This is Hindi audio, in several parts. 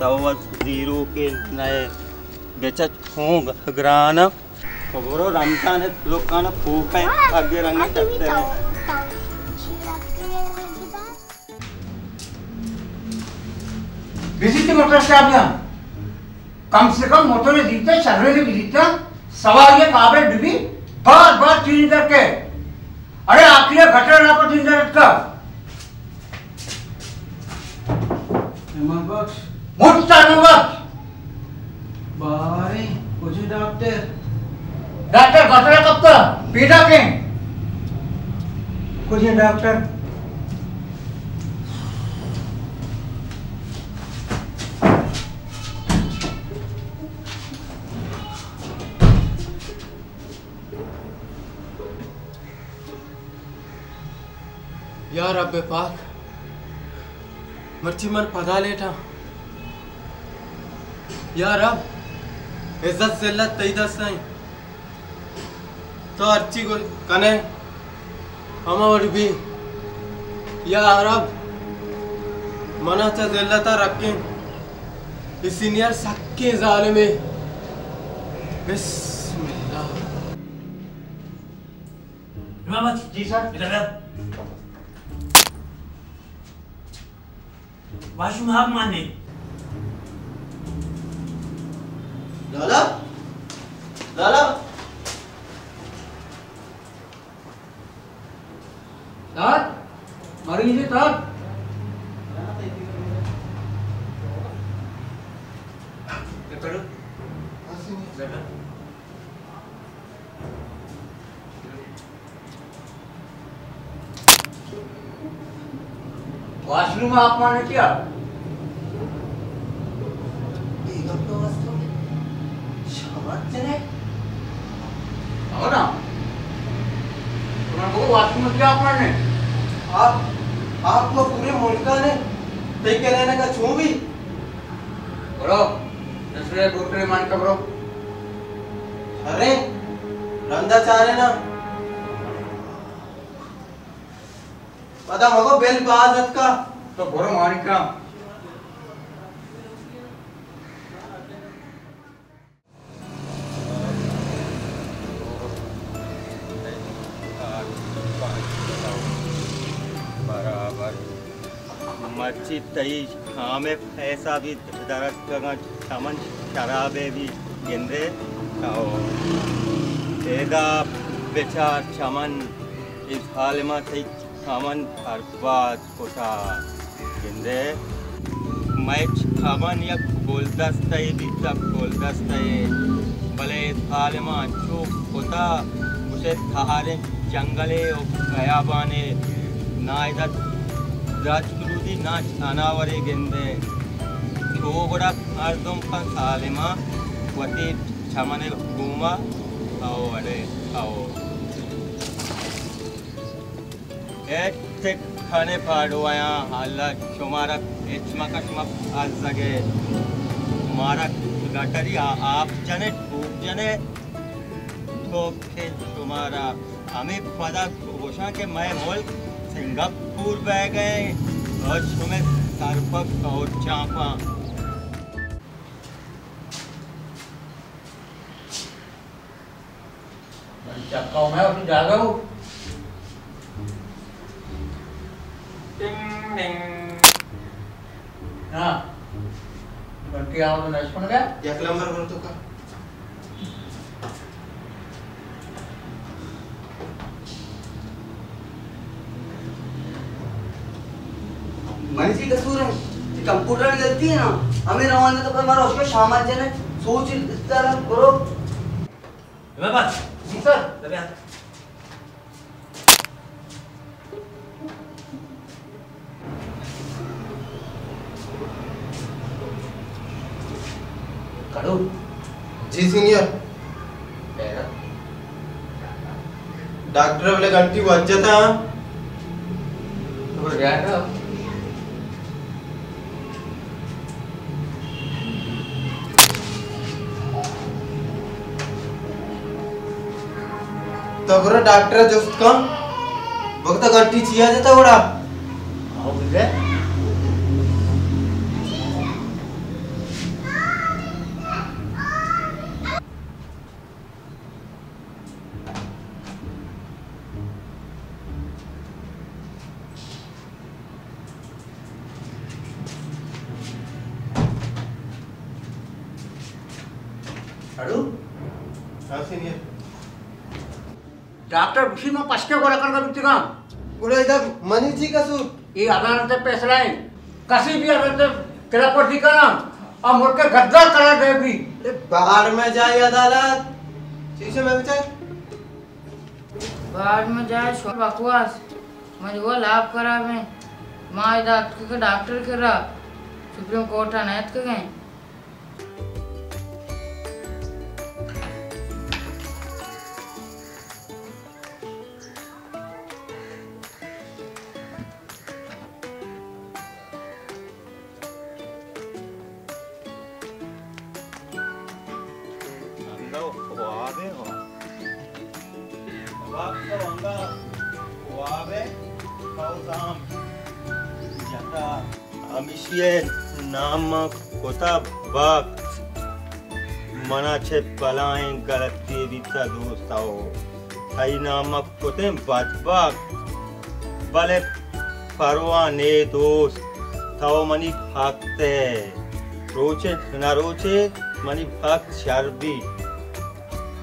तव जीरो के नए बेचत हूँ ग्रान खबरों रमजान लोग का ना फूक है आगे रंगे करते हैं। विजिट मोटर से आप यहाँ कम से कम मोटर में जीतते सर्वे में जीतते सवाल ये काबरे डिबी बार बार चेंज करके अरे आखिर गटर ना पर चेंज का मुझ बारे कुछ डॉक्टर डॉक्टर गटर कब तक पीटा के कुछ डॉक्टर यार अब्बे पाक मर्ची मन पता लेटा यार अब इज्जत जिल्लत तई दस नहीं तो अर्ची को कने हमार भी यार अब मना चा जिल्लता रखें इस सीनियर सक्के जालिमे बिस्मिल्लाह। जी सर इधर आ। वाशरूम आप माने लाला लाला सर मरीज है सर वॉशरूम आप माने क्या हो ना वॉशरूम क्या आप माने आपको पूरे मुल्क ने तय के लेने का छू भी बोलो दूसरे दूसरे मान का ब्रो अरे रंदा चाह रहे ना पता मगो बेल बाजत का तो बोलो मानिका बराबर मर्ची तई हमें पैसा भी दरद का चमन शराबे भी गिंदे तेदा बेचार चमन इस हाल में थी चमन बर्बाद होता गिंदे मैच चमन या गुलदस्ते भी तक गुलदस्ते भले इस हाल में चूक होता उसे थारे जंगले और बयाबाने ना इधर राजकुरुदी ना छानावरे गिंदे छोगड़ा मर्दों का सालिमा वती छमने घूमा आओ अरे आओ एक खाने पाड़ो आया हालत तुम्हारा इचमकशम आज जगे मारा गटरी आप जने ठूक जने ठोक के तुम्हारा हमें पता घोषणा के मैं मुल्क सिंगापुर बह गए और तुम्हें सरपक और चापा चक्का मैं उठ जागा हूँ टिंग टिंग हाँ बल्कि आओ तो नश बन गया एक नंबर बोल तो का मनीष की कसूर है ये कंप्यूटर की गलती है ना हमें रवाना तो हमारा उसका शामिल जने सोच इस तरह करो मेरे पास जी सर लगे करो जी सीनियर डॉक्टर वाले घंटी बज जाता तो गया था तो बरो डॉक्टर जो उसका वक्त घंटी चिया जाता बड़ा आओ बिल्ले छाड़ू हाँ सीनियर डॉक्टर उसी में पसके को रखकर कभी तिका बोला इधर मनीष जी का सूट ये अदालत पे पैसा है कसी भी अदालत तेरा पर दिखाना और मुड़ के गद्दार करा गए भी बाहर में जाए अदालत शीशे में बेचाए बाहर में जाए सो बकवास मजबूर लाभ करा में माँ डॉक्टर करा सुप्रीम कोर्ट अनायत के गए नामक होता वक्त मनाचे पलाएं गलती बीता दोस्त आओ आई नामक होते बदबक भले परवाने दोस्त ताओ मनी भागते रोचे न रोचे मनी भक्त शर्बी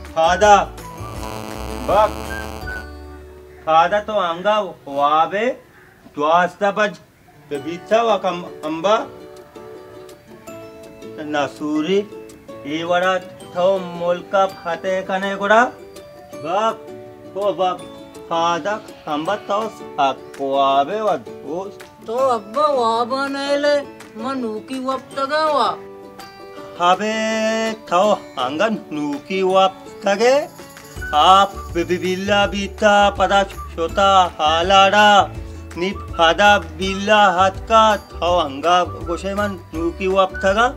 फादा बक फादा तो अंगा वावे द्वास्ता बज बीता वकम अंबा नसूरी ये वड़ा तो मुल्का फाते कने गुड़ा बाप तो बाप फादक अंबा तो अक्वाबे व दोस्त तो अब्बा वाबा नेले मनुकी वक्त गवा हबे तो अंगन नूकी वक्त गे आप बिबिल्ला बीता पदा छोटा हालाड़ा नि फादा बिल्ला हाथ का तो अंगा गोशे मन नूकी वक्त गा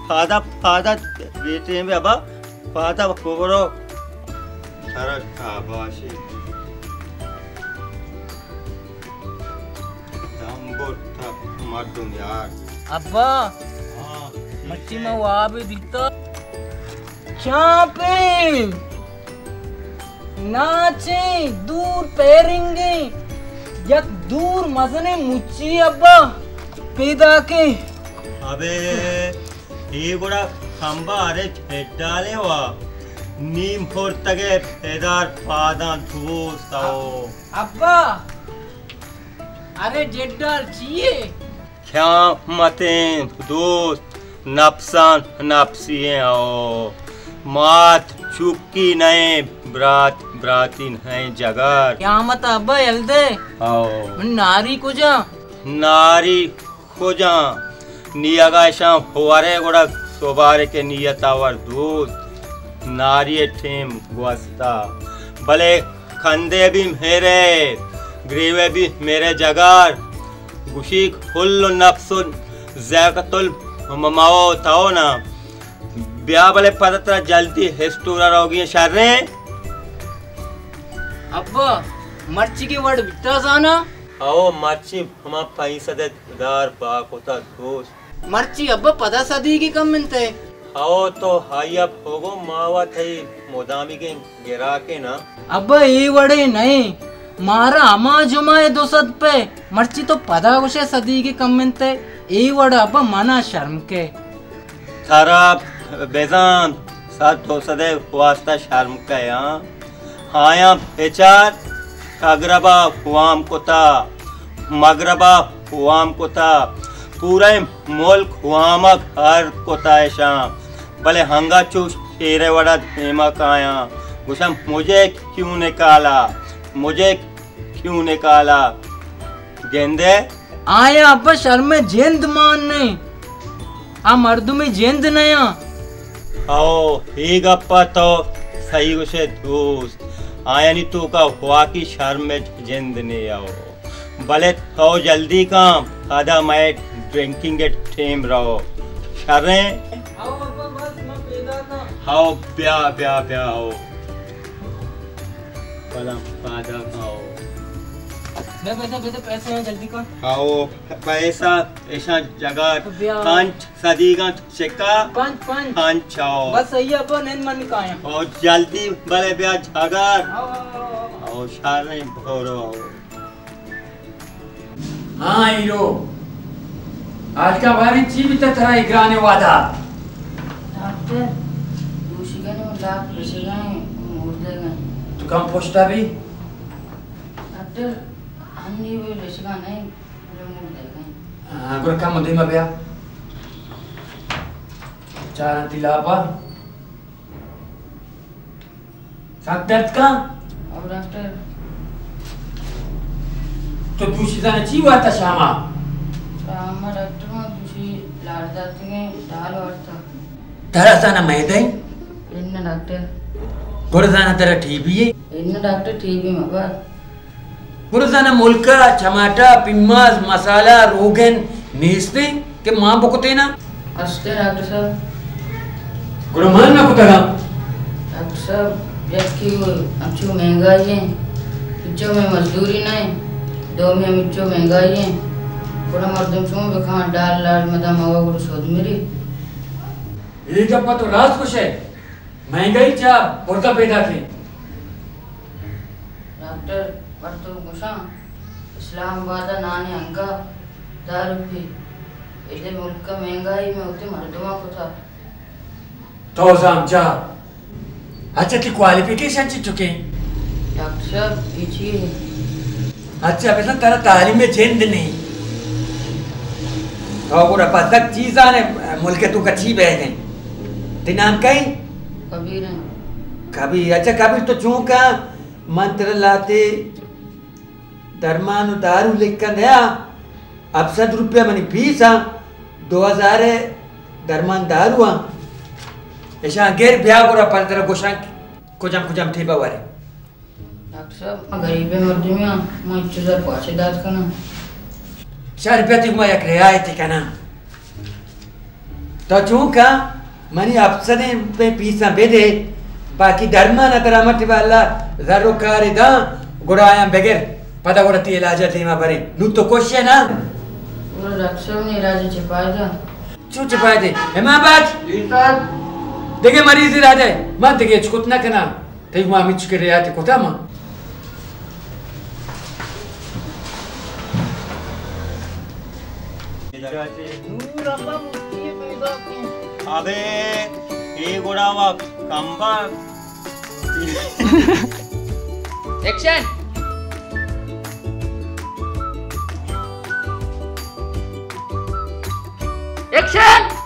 फादा बेटे में अबा फादा कोबरो सारा काबाशी दाम्बो तक मर्दुम यार अब्बा मच्छी में वाबे दिखता चापे नाचे दूर पैरेंगे यक दूर मजने मुच्ची अब्बा पैदा के अबे ये गुड़ा खंबा अरे डाले वा नीम फोर तगे पेदार पादा दोस्त आओ अब्बा अरे जेड्डाल चाहिए क्या मते दोस्त नफसान नफसिए आओ मात चुक्की नए ब्रात ब्रातीन है जगर क्या मत अब्बा यल्दे आओ नारी कुजा नारी खोजा नियगाशा हुआरे गुड़ा सोबारे के नियतावर दोस्त नारी ठेम गुस्ता भले खंदे भी मेरे ग्रीवे भी मेरे जगार गुशी खुल्ल नफ्सुन ज़ैक़तुल ममाओ ताओ ना ब्याह भले पता जल्दी हिस्टोरा रोगी शर्रे अब्बा मर्ची की वर्ड बिता जाना आओ मर्ची हमा पैसा दे दार बाक होता दोस्त मर्ची अब्बा पता सदी की कम मिलते आओ तो हाई अब होगो मावा थई मोदामी के गिरा के ना अब्बा ये वड़े नहीं मारा अमा जुमाए दो सद पे मर्ची तो पदा उसे सदी की कम मिलते ये वड़ अब्बा मना शर्म के खराब बेजान साथ तो सदे वास्ता शर्म का यहाँ हाया बेचार अग्रबा हुआम कोता मगरबा हुआम कोता पूरे मुल्क हुआमक हर कोता शाम भले हंगा चूस शेरे वड़ा हेमा काया गुशम मुझे क्यों निकाला गेंदे आया अब्बा शर्म में जेंद मान नहीं आ मर्दू में जेंद नया आओ ही गप्पा तो सही उसे दोस्त आया नहीं तू का हुआ की शर्म में जिंद नहीं आओ भले तो जल्दी काम आधा मैं ड्रिंकिंग के टेम रहो शर्रे आओ ब्या आओ भला आधा आओ पैसे हैं जल्दी कर आओ पैसा ऐसा जगह पांच सदी का सिक्का पांच आओ बस सही है अपन नैन मन का है और जल्दी भले ब्याज अगर आओ शारे भोरो आओ हाँ हीरो आज का बारी ची भी तरह इकराने वादा डॉक्टर दूसरी लाख पैसे गए मोड़ दे गए तो कम पोस्टा भी डॉक्टर अन्नी वो लेसगा नहीं मोड़ दे गए हाँ गुर का मुद्दे में भैया चार तिलापा साथ दर्द का और डॉक्टर तो दूसरी जाने ची हुआ था श्यामा रामा डॉक्टर में दूसरी लाड़ जाते हैं डाल वार्ता तेरा साना मैदे इन्ना डॉक्टर गुरजाना तेरा टीबी है इन्ना डॉक्टर टीबी में बात गुरजाना मुल्का टमाटा पिम्माज मसाला रोगन नीस्ते के मां बकुते ना अस्ते डॉक्टर साहब गुरमान ना कुतरा डॉक्टर साहब यकी वो अच्छी महंगाई है पिच्चों में मजदूरी नहीं दो में मिच्चों महंगाई है थोड़ा मर्दम चूं बखा डाल लाल मदा मावा गुरु सोद मेरी एक अपा तो राज कुछ है महंगाई चा पुरता पैदा थी डॉक्टर पर तो गुस्सा इस्लामाबाद नानी अंका दारू पी इधर मुल्क का महंगाई में उतने मर्दों को था तो जाम चा अच्छा की क्वालिफिकेशन ची चुके डॉक्टर साहब पीछे अच्छा बेटा तेरा तालीम में चेंज नहीं तो गुरा पतक चीज़ आने मुल्क तू कच्ची बह गई दिनाम कहीं कबीर हैं कभी अच्छा कभी तो चूंका मंत्र लाते धर्मानु दारू लिखकर दया अब 7 रुपया मनी फीस 2000 धर्मान दारू ऐसा गैर ब्याह को रहा पंद्रह गोशां कुछ थे बावारे डॉक्टर साहब गरीबे मर्दी में मैं 1000 पाँच दाद करना 4 रुपया तक मैं एक रियायत थी कहना तो चूंका मनी अफसर पे पीसा बेदे बाकी धर्मा न तेरा मत वाला जरो कारी दा गुराया बगैर पता गुरती इलाज थी मां भरे नु तो क्वेश्चन ना वो डॉक्टर साहब ने इलाज छिपाया था चू छिपाए थे हेमाबाद देखे मरीज इलाज है मत देखे कुछ ना करना ठीक मां मिच के रियायत कोता मां अबे ये गोड़ावा कंबा एक्शन एक्शन